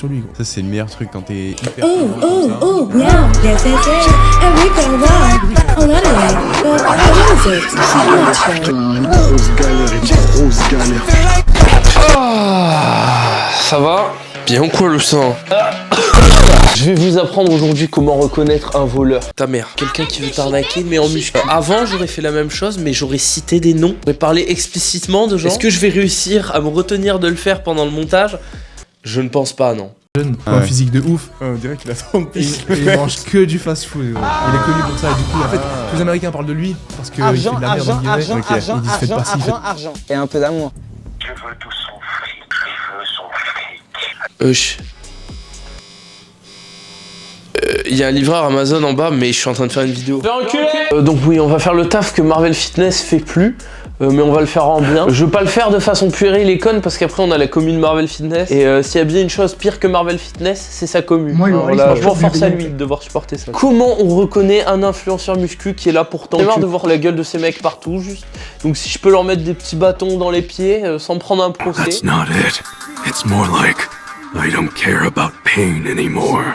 sur lui, gros. Ça, c'est le meilleur truc quand t'es hyper yeah, yes, and we go wrong a lot of ways, but what is it? I'm not sure. Ça va? Bien quoi le sang? Je vais vous apprendre aujourd'hui comment reconnaître un voleur. Ta mère, quelqu'un qui veut t'arnaquer mais en muscu. Avant j'aurais fait la même chose mais j'aurais cité des noms. J'aurais parlé explicitement de gens. Est-ce que je vais réussir à me retenir de le faire pendant le montage? Je ne pense pas, non. Jeune, un physique de ouf. on dirait qu'il a 30 piges. Et il mange que du fast-food. Il est connu pour ça. Et du coup, en fait, tous les Américains parlent de lui parce qu'il fait de la merde en guillemets. Ils disent faites pas ci, faites... argent. Et un peu d'amour. Je veux tout son fric, je veux son fric. Il y a un livreur Amazon en bas, mais je suis en train de faire une vidéo. Donc oui, on va faire le taf que Marvel Fitness fait plus. Mais on va le faire en bien. Je veux pas le faire de façon puérile et conne parce qu'après on a la commune Marvel Fitness. Et s'il y a bien une chose pire que Marvel Fitness, c'est sa commune. Alors là, franchement, force à lui de devoir supporter ça. Comment on reconnaît un influenceur muscu qui est là pour tant? J'ai marre de voir la gueule de ces mecs partout, juste. Donc si je peux leur mettre des petits bâtons dans les pieds sans me prendre un procès. That's not it. It's more like I don't care about pain anymore.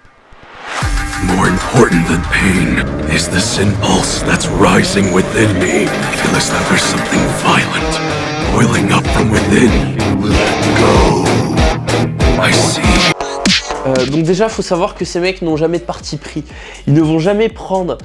More important than pain is the sin pulse that's rising within me. I feel as though there's something violent boiling up from within. Let go. I see. Donc déjà, faut savoir que ces mecs n'ont jamais de parti pris. Ils ne vont jamais prendre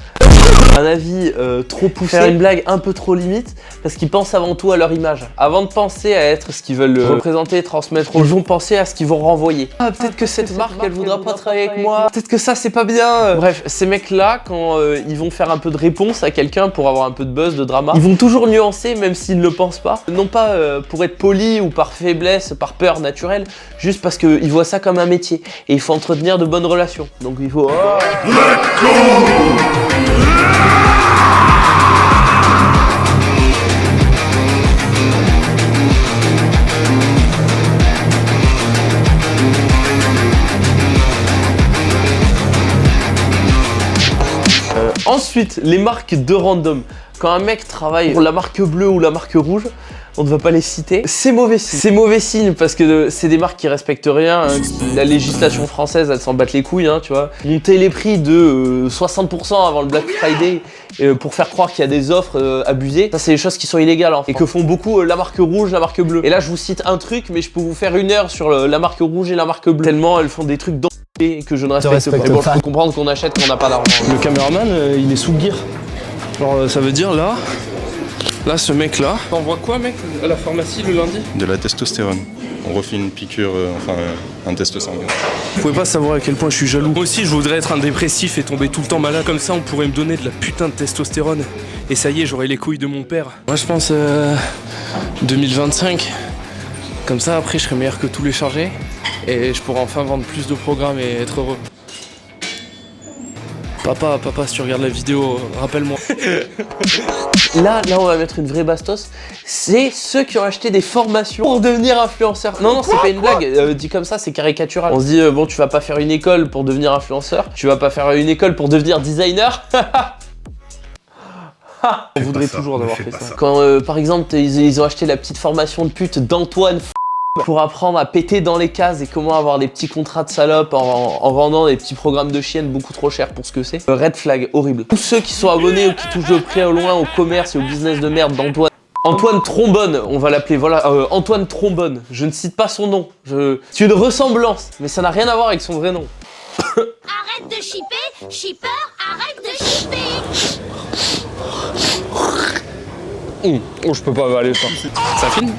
un avis trop poussé, faire une blague un peu trop limite, parce qu'ils pensent avant tout à leur image. Avant de penser à être ce qu'ils veulent représenter, transmettre, ils vont penser à ce qu'ils vont renvoyer. Ah, peut-être que cette marque, elle voudra pas travailler avec moi. Peut-être que ça, c'est pas bien. Bref, ces mecs-là, quand ils vont faire un peu de réponse à quelqu'un pour avoir un peu de buzz, de drama, ils vont toujours nuancer, même s'ils ne le pensent pas. Non pas pour être poli ou par faiblesse, par peur naturelle, juste parce qu'ils voient ça comme un métier. Et il faut entretenir de bonnes relations. Donc il faut... Ensuite, les marques de random. Quand un mec travaille pour la marque bleue ou la marque rouge, on ne va pas les citer, c'est mauvais signe. C'est mauvais signe parce que c'est des marques qui respectent rien. Hein. La législation française, elle s'en bat les couilles, hein, tu vois. Monter les prix de 60% avant le Black Friday pour faire croire qu'il y a des offres abusées, ça c'est des choses qui sont illégales en fait. Et que font beaucoup la marque rouge, la marque bleue. Et là je vous cite un truc, mais je peux vous faire 1 heure sur la marque rouge et la marque bleue. Tellement elles font des trucs que je ne respecte pas. Mais bon, je peux comprendre qu'on achète quand on n'a pas d'argent. Le caméraman, il est sous gear. Alors ça veut dire là, ce mec là. T'envoies quoi mec à la pharmacie le lundi? De la testostérone. On refait une piqûre, un test sanguin. Vous pouvez pas savoir à quel point je suis jaloux. Moi aussi je voudrais être un dépressif et tomber tout le temps malade. Comme ça on pourrait me donner de la putain de testostérone. Et ça y est, j'aurai les couilles de mon père. Moi je pense 2025. Comme ça après je serai meilleur que tous les chargés. Et je pourrai enfin vendre plus de programmes et être heureux. Papa, si tu regardes la vidéo, rappelle-moi. Là, on va mettre une vraie bastos. C'est ceux qui ont acheté des formations pour devenir influenceur. Non, c'est pas une blague. Dit comme ça, c'est caricatural. On se dit, bon, tu vas pas faire une école pour devenir influenceur. Tu vas pas faire une école pour devenir designer. On voudrait toujours d'avoir fait ça. Quand, par exemple, ils ont acheté la petite formation de pute d'Antoine pour apprendre à péter dans les cases et comment avoir des petits contrats de salope en vendant des petits programmes de chiennes beaucoup trop chers pour ce que c'est. Red flag, horrible. Tous ceux qui sont abonnés ou qui touchent de près ou loin au commerce et au business de merde d'Antoine. Antoine Trombone, on va l'appeler, voilà, Antoine Trombone. Je ne cite pas son nom. C'est une ressemblance, mais ça n'a rien à voir avec son vrai nom. Arrête de shipper, shipper, arrête de shipper. Oh, je peux pas avaler ça. Ça filme?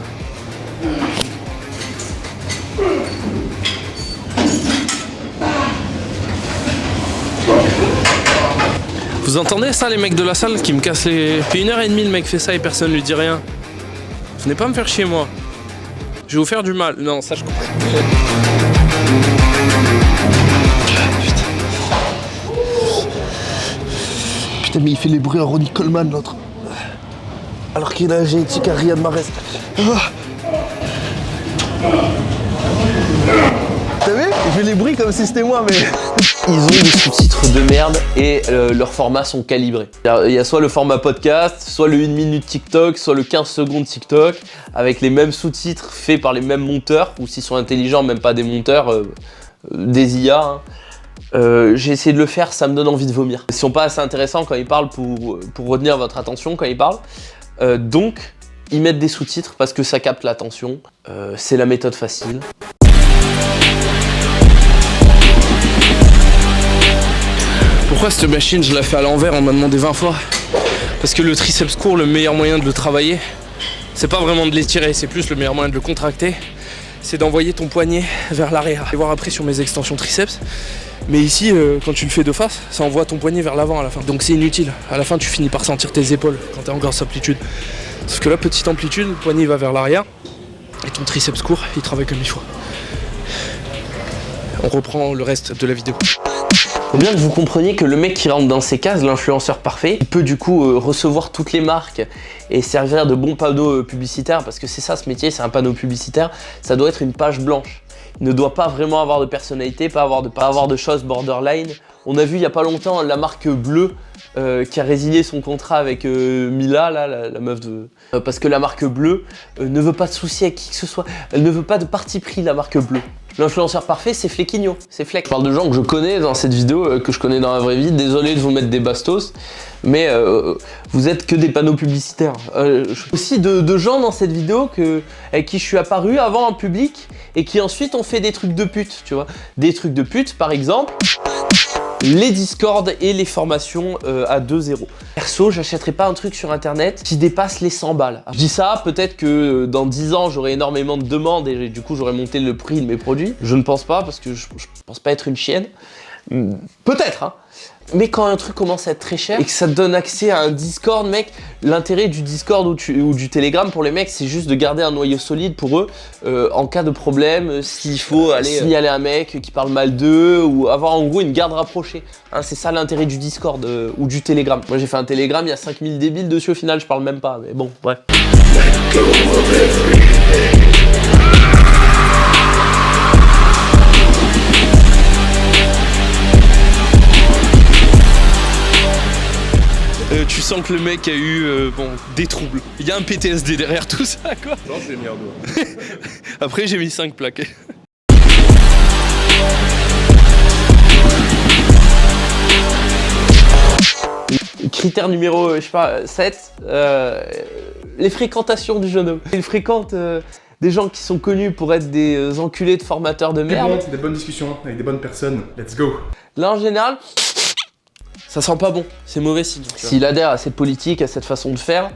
Vous entendez ça les mecs de la salle qui me cassent les... Depuis 1h30 le mec fait ça et personne lui dit rien. Venez pas me faire chier moi. Je vais vous faire du mal. Non ça je comprends. Putain mais il fait les bruits à Ronnie Coleman l'autre. Alors qu'il a la génétique à Riyad Mahrez. T'as vu? Il fait les bruits comme si c'était moi mais... Ils ont des sous-titres de merde et leurs formats sont calibrés. Il y a soit le format podcast, soit le 1 minute TikTok, soit le 15 secondes TikTok, avec les mêmes sous-titres faits par les mêmes monteurs, ou s'ils sont intelligents, même pas des monteurs, des IA, hein. J'ai essayé de le faire, ça me donne envie de vomir. Ils sont pas assez intéressants quand ils parlent pour retenir votre attention quand ils parlent. Donc, ils mettent des sous-titres parce que ça capte l'attention. C'est la méthode facile. Pourquoi cette machine, je la fais à l'envers, on m'a demandé 20 fois. Parce que le triceps court, le meilleur moyen de le travailler, c'est pas vraiment de l'étirer, c'est plus le meilleur moyen de le contracter. C'est d'envoyer ton poignet vers l'arrière. Je vais voir après sur mes extensions triceps. Mais ici, quand tu le fais de face, ça envoie ton poignet vers l'avant à la fin. Donc c'est inutile. À la fin, tu finis par sentir tes épaules quand tu as encore cette amplitude. Sauf que là, petite amplitude, le poignet va vers l'arrière. Et ton triceps court, il travaille comme il faut. On reprend le reste de la vidéo. Faut bien que vous compreniez que le mec qui rentre dans ces cases, l'influenceur parfait, il peut du coup recevoir toutes les marques et servir de bon panneau publicitaire, parce que c'est ça ce métier, c'est un panneau publicitaire, ça doit être une page blanche. Il ne doit pas vraiment avoir de personnalité, pas avoir de choses borderline. On a vu il y a pas longtemps la marque Bleue qui a résilié son contrat avec Mila, là, la meuf de... parce que la marque Bleue ne veut pas de soucis avec qui que ce soit, elle ne veut pas de parti pris, la marque Bleue. L'influenceur parfait, c'est Flequigno, c'est Fleck. Je parle de gens que je connais dans cette vidéo, que je connais dans la vraie vie. Désolé de vous mettre des bastos, mais vous êtes que des panneaux publicitaires. Aussi de gens dans cette vidéo avec qui je suis apparu avant en public et qui ensuite ont fait des trucs de pute, tu vois. Des trucs de pute, par exemple, les Discord et les formations à 2,0. Perso, j'achèterai pas un truc sur internet qui dépasse les 100 balles. Je dis ça, peut-être que dans 10 ans, j'aurai énormément de demandes et du coup, j'aurai monté le prix de mes produits. Je ne pense pas, parce que je pense pas être une chienne. Peut-être, hein. Mais quand un truc commence à être très cher et que ça te donne accès à un Discord, mec, l'intérêt du Discord ou du Telegram pour les mecs, c'est juste de garder un noyau solide pour eux en cas de problème, s'il faut aller signaler un mec qui parle mal d'eux ou avoir en gros une garde rapprochée. Hein, c'est ça l'intérêt du Discord ou du Telegram. Moi j'ai fait un Telegram, il y a 5000 débiles dessus au final, je parle même pas, mais bon, bref. Tu sens que le mec a eu des troubles. Il y a un PTSD derrière tout ça, quoi. Non, j'ai mis un doigt. Après, j'ai mis 5 plaques. Critère numéro, je sais pas, 7, les fréquentations du jeune homme. Il fréquente des gens qui sont connus pour être des enculés de formateurs de merde. Des bonnes discussions avec des bonnes personnes. Let's go. Là, en général, ça sent pas bon, c'est mauvais signe. S'il adhère à cette politique, à cette façon de faire,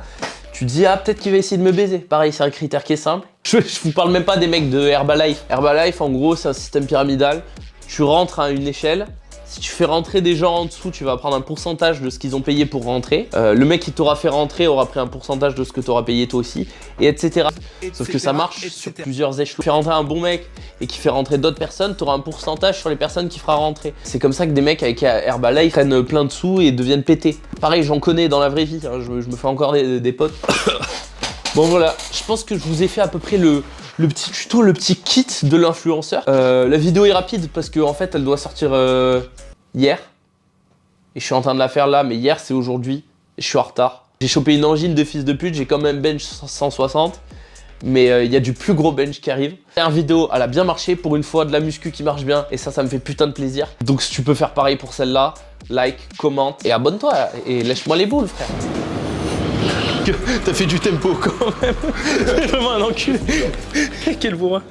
tu te dis, ah, peut-être qu'il va essayer de me baiser. Pareil, c'est un critère qui est simple. Je vous parle même pas des mecs de Herbalife. Herbalife, en gros, c'est un système pyramidal. Tu rentres à une échelle. Si tu fais rentrer des gens en dessous, tu vas prendre un pourcentage de ce qu'ils ont payé pour rentrer. Le mec qui t'aura fait rentrer aura pris un pourcentage de ce que tu auras payé toi aussi, et etc. Sauf que ça marche sur plusieurs échelons. Tu fais rentrer un bon mec et qui fait rentrer d'autres personnes, tu auras un pourcentage sur les personnes qui fera rentrer. C'est comme ça que des mecs avec Herbalife prennent plein de sous et deviennent pétés. Pareil, j'en connais dans la vraie vie, hein, je me fais encore des potes. Bon voilà, je pense que je vous ai fait à peu près le petit tuto, le petit kit de l'influenceur. La vidéo est rapide parce qu'en fait elle doit sortir hier. Et je suis en train de la faire là, mais hier c'est aujourd'hui. Je suis en retard. J'ai chopé une angine de fils de pute, j'ai quand même bench 160. Mais il y a du plus gros bench qui arrive. La vidéo, elle a bien marché, pour une fois de la muscu qui marche bien. Et ça me fait putain de plaisir. Donc si tu peux faire pareil pour celle-là, like, commente et abonne-toi. Et lèche-moi les boules, frère. T'as fait du tempo quand même. C'est vraiment un enculé. Quel bourrin.